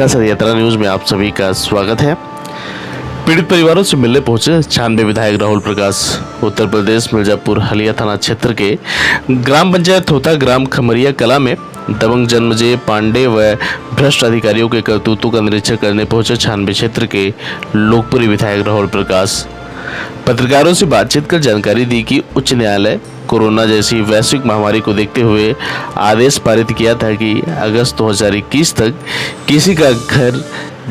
नमस्कार सर, यात्रा न्यूज में आप सभी का स्वागत है। पीड़ित परिवारों से मिलने पहुंचे 96 विधायक राहुल प्रकाश। उत्तर प्रदेश मिर्जापुर हलिया थाना क्षेत्र के ग्राम पंचायत होता ग्राम खमरिया कला में दबंग जन्मजय पांडे व भ्रष्ट अधिकारियों के करतूतों का निरीक्षण करने पहुंचे 96 क्षेत्र के लोकप्रिय विधायक राहुल प्रकाश। पत्रकारों से बातचीत कर जानकारी दी कि उच्च न्यायालय कोरोना जैसी वैश्विक महामारी को देखते हुए आदेश पारित किया था कि अगस्त 2021 तक किसी का घर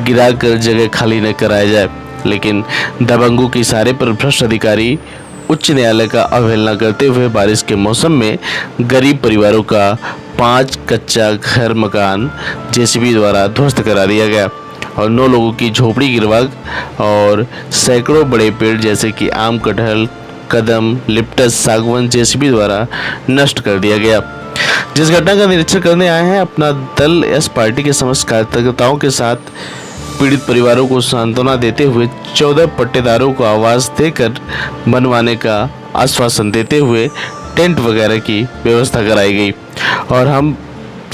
गिराकर जगह खाली न कराया जाए, लेकिन दबंगों के इशारे पर भ्रष्ट अधिकारी उच्च न्यायालय का अवहेलना करते हुए बारिश के मौसम में गरीब परिवारों का 5 कच्चा घर मकान जेसीबी द्वारा ध्वस्त करा दिया गया और 9 लोगों की झोपड़ी गिरवा और सैकड़ों बड़े पेड़ जैसे कि आम, कटहल, कदम, लिप्टस, सागवान जेसीबी द्वारा नष्ट कर दिया गया। जिस घटना का निरीक्षण करने आए हैं अपना दल एस पार्टी के समस्त कार्यकर्ताओं के साथ पीड़ित परिवारों को सांत्वना देते हुए 14 पट्टेदारों को आवास देकर बनवाने का आश्वासन देते हुए टेंट वगैरह की व्यवस्था कराई गई और हम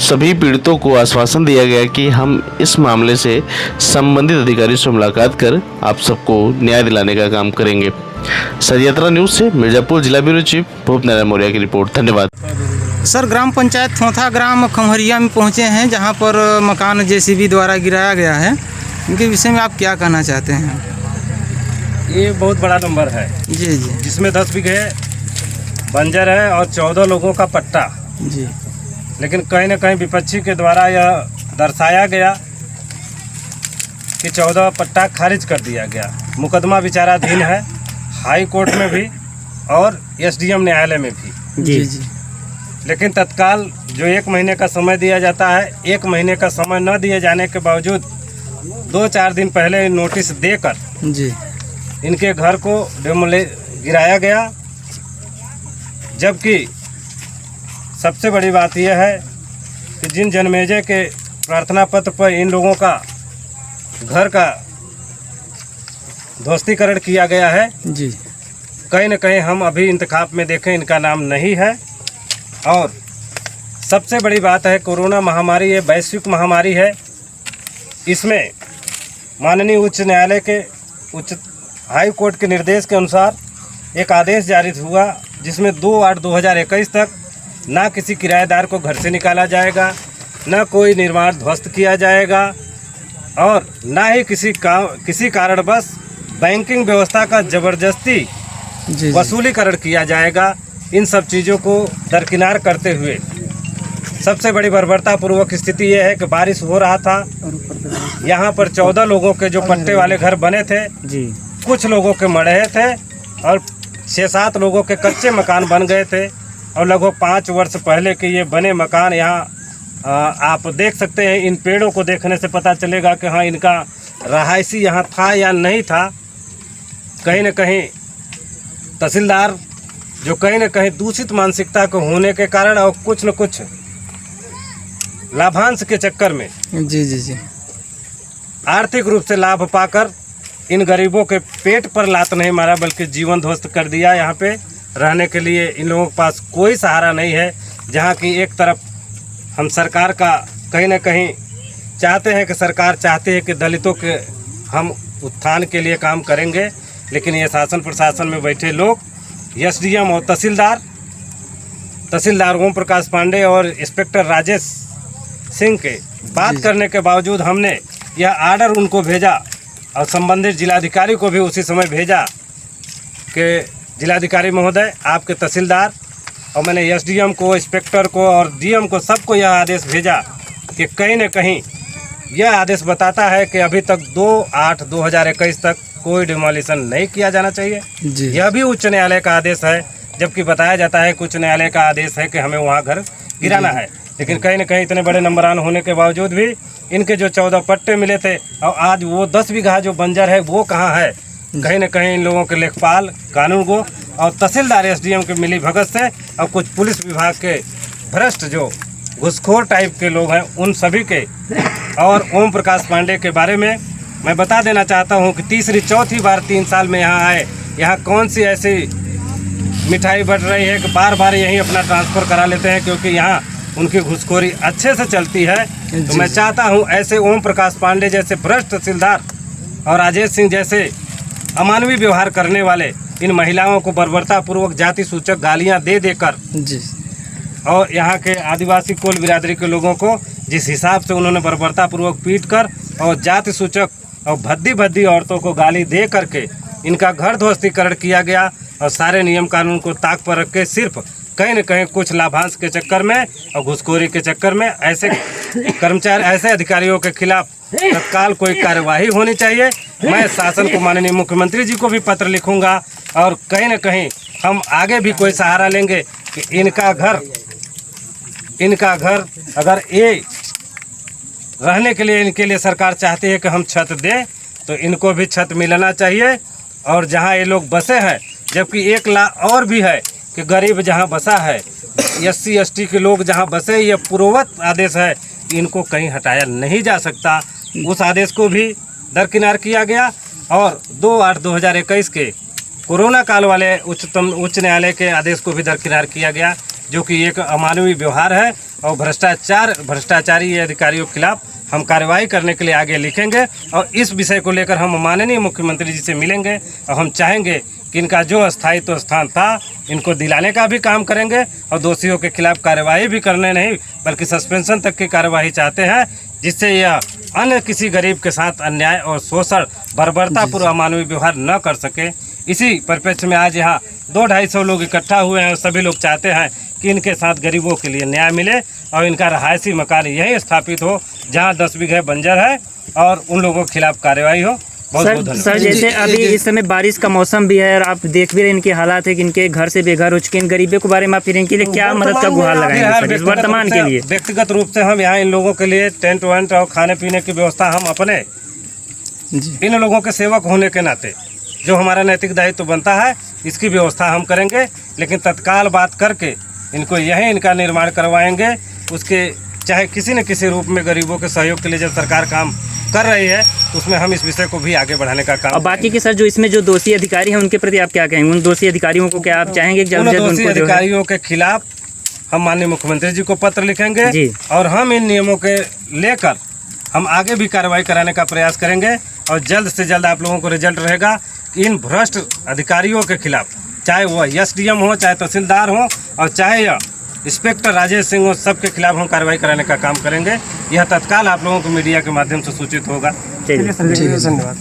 सभी पीड़ितों को आश्वासन दिया गया कि हम इस मामले से संबंधित अधिकारी से मुलाकात कर आप सबको न्याय दिलाने का काम करेंगे। सर, यात्रा न्यूज से मिर्जापुर जिला ब्यूरो चीफ भूपनारायण मौर्य की रिपोर्ट। धन्यवाद। सर, ग्राम पंचायत थोथा ग्राम खमरिया में पहुंचे हैं जहां पर मकान जेसीबी द्वारा गिराया गया है। इनके विषय में आप क्या कहना चाहते हैं? ये बहुत बड़ा नंबर है जी जी, जिसमें 10 बीघे बंजर है और 14 लोगों का पट्टा जी, लेकिन कहीं न कहीं विपक्षी के द्वारा यह दर्शाया गया कि 14 पट्टा खारिज कर दिया गया। मुकदमा विचाराधीन है हाई कोर्ट में भी और एसडीएम न्यायालय में भी जी जी, लेकिन तत्काल जो 1 महीने का समय दिया जाता है, 1 महीने का समय न दिए जाने के बावजूद 2-4 दिन पहले नोटिस देकर जी, इनके घर को गिराया गया। जबकि सबसे बड़ी बात यह है कि जिन जन्मेजय के प्रार्थना पत्र पर इन लोगों का घर का ध्वस्तीकरण किया गया है, जी, कहीं न कहीं हम अभी इंतखाब में देखें इनका नाम नहीं है। और सबसे बड़ी बात है कोरोना महामारी ये वैश्विक महामारी है। इसमें माननीय उच्च न्यायालय के हाई कोर्ट के निर्देश के अनुसार एक आदेश जारी हुआ जिसमें 2/8/2021 तक ना किसी किराएदार को घर से निकाला जाएगा, ना कोई निर्माण ध्वस्त किया जाएगा और ना ही किसी कारणवश बैंकिंग व्यवस्था का ज़बरदस्ती जी, वसूलीकरण किया जाएगा। इन सब चीज़ों को दरकिनार करते हुए सबसे बड़ी बर्बरतापूर्वक स्थिति यह है कि बारिश हो रहा था। यहाँ पर 14 लोगों के जो पट्टे वाले घर बने थे जी, कुछ लोगों के मढ़े थे और 6-7 लोगों के कच्चे मकान बन गए थे और लगभग 5 वर्ष पहले के ये बने मकान यहाँ आप देख सकते हैं। इन पेड़ों को देखने से पता चलेगा कि हाँ इनका रहायशी यहाँ था या नहीं था। कहीं न कहीं तहसीलदार जो कहीं न कहीं दूषित मानसिकता को होने के कारण और कुछ न कुछ लाभांश के चक्कर में जी जी जी, आर्थिक रूप से लाभ पाकर इन गरीबों के पेट पर लात नहीं मारा बल्कि जीवन ध्वस्त कर दिया। यहाँ पे रहने के लिए इन लोगों के पास कोई सहारा नहीं है। जहाँ की एक तरफ हम सरकार का कहीं ना कहीं चाहते हैं कि सरकार चाहती है कि दलितों के हम उत्थान के लिए काम करेंगे, लेकिन ये शासन प्रशासन में बैठे लोग एसडीएम और तहसीलदार ओम प्रकाश पांडे और इंस्पेक्टर राजेश सिंह के बात करने के बावजूद हमने यह आर्डर उनको भेजा और संबंधित जिलाधिकारी को भी उसी समय भेजा कि जिलाधिकारी महोदय आपके तहसीलदार और मैंने एसडीएम को, इंस्पेक्टर को और डीएम को सबको यह आदेश भेजा कि कहीं न कहीं यह आदेश बताता है कि अभी तक 2/8/2021 तक कोई डिमोलिशन नहीं किया जाना चाहिए। यह भी उच्च न्यायालय का आदेश है, जबकि बताया जाता है कि उच्च न्यायालय का आदेश है कि हमें वहाँ घर गिराना है। लेकिन कहीं न कहीं इतने बड़े नंबरान होने के बावजूद भी इनके जो 14 पट्टे मिले थे और आज वो 10 बीघा जो बंजर है वो कहाँ है? कहीं न कहीं इन लोगों के लेखपाल, कानूनगो और तहसीलदार एसडीएम के मिली भगत से और कुछ पुलिस विभाग के भ्रष्ट जो घुसखोर टाइप के लोग हैं उन सभी के और ओम प्रकाश पांडे के बारे में मैं बता देना चाहता हूं कि तीसरी चौथी बार 3 साल में यहाँ आए। यहाँ कौन सी ऐसी मिठाई बढ़ रही है कि बार बार यहीं अपना ट्रांसफ़र करा लेते हैं, क्योंकि यहाँ उनकी घुसखोरी अच्छे से चलती है। तो मैं चाहता हूं ऐसे ओम प्रकाश पांडे जैसे भ्रष्ट तहसीलदार और राजेश सिंह जैसे अमानवीय व्यवहार करने वाले इन महिलाओं को बर्बरतापूर्वक जाति सूचक गालियां दे देकर जी और यहाँ के आदिवासी कोल बिरादरी के लोगों को जिस हिसाब से उन्होंने बर्बरतापूर्वक पीट कर और जाति सूचक और भद्दी भद्दी औरतों को गाली दे करके इनका घर ध्वस्तीकरण किया गया और सारे नियम कानून को ताक पर रख के सिर्फ कहीं न कहीं कुछ लाभांश के चक्कर में और घुसखोरी के चक्कर में ऐसे कर्मचारी ऐसे अधिकारियों के खिलाफ तत्काल कोई कार्यवाही होनी चाहिए। मैं शासन को माननीय मुख्यमंत्री जी को भी पत्र लिखूंगा और कहीं न कहीं हम आगे भी कोई सहारा लेंगे कि इनका घर अगर ये रहने के लिए इनके लिए सरकार चाहती है कि हम छत दें तो इनको भी छत मिलना चाहिए। और जहाँ ये लोग बसे हैं, जबकि एक और भी है कि गरीब जहाँ बसा है, SC ST के लोग जहाँ बसे, ये पूर्ववत आदेश है कि इनको कहीं हटाया नहीं जा सकता। उस आदेश को भी दरकिनार किया गया और 2/8/2021 के कोरोना काल वाले उच्च न्यायालय के आदेश को भी दरकिनार किया गया, जो कि एक अमानवीय व्यवहार है और भ्रष्टाचारी अधिकारियों के खिलाफ हम कार्रवाई करने के लिए आगे लिखेंगे। और इस विषय को लेकर हम माननीय मुख्यमंत्री जी से मिलेंगे और हम चाहेंगे कि इनका जो स्थायित्व स्थान था इनको दिलाने का भी काम करेंगे और दोषियों के खिलाफ कार्रवाई भी करने नहीं बल्कि सस्पेंशन तक की कार्रवाई चाहते हैं, जिससे यह अन्य किसी गरीब के साथ अन्याय और शोषण बर्बरतापूर्वक अमानवीय व्यवहार न कर सके। इसी परिप्रेक्ष्य में आज यहाँ 200-250 लोग इकट्ठा हुए हैं और सभी लोग चाहते हैं कि इनके साथ गरीबों के लिए न्याय मिले और इनका रहायशी मकान यहीं स्थापित हो जहां 10 बीघे बंजर है और उन लोगों के खिलाफ कार्रवाई हो। बहुत बहुत धन्यवाद। सर जैसे अभी इस समय बारिश का मौसम भी है और आप देख भी रहे हैं इनके हालात है कि इनके घर से बेघर हो चुके हैं गरीबों के बारे में, आप फिर इनके लिए क्या मदद का गुहार लगाएंगे वर्तमान के लिए? व्यक्तिगत रूप से हम यहाँ इन लोगों के लिए टेंट वेंट और खाने पीने की व्यवस्था हम अपने इन लोगों के सेवक होने के नाते जो हमारा नैतिक दायित्व बनता है इसकी व्यवस्था हम करेंगे, लेकिन तत्काल बात करके इनको यहीं इनका निर्माण करवाएंगे। उसके चाहे किसी न किसी रूप में गरीबों के सहयोग के लिए जब सरकार काम कर रही है उसमें हम इस विषय को भी आगे बढ़ाने का काम। और बाकी के सर जो इसमें जो दोषी अधिकारी हैं उनके प्रति आप क्या कहेंगे? उन दोषी अधिकारियों को क्या आप चाहेंगे कि जल्द से जल्द दोषी अधिकारियों के खिलाफ हम माननीय मुख्यमंत्री जी को पत्र लिखेंगे और हम इन नियमों के लेकर हम आगे भी कार्रवाई कराने का प्रयास करेंगे और जल्द से जल्द आप लोगों को रिजल्ट रहेगा कि इन भ्रष्ट अधिकारियों के खिलाफ, चाहे वह SDM हो, चाहे तहसीलदार हो और चाहे यह इंस्पेक्टर राजेश सिंह हो, सबके खिलाफ हम कार्रवाई कराने का काम करेंगे। यह तत्काल आप लोगों को मीडिया के माध्यम से सूचित होगा। चलिए धन्यवाद।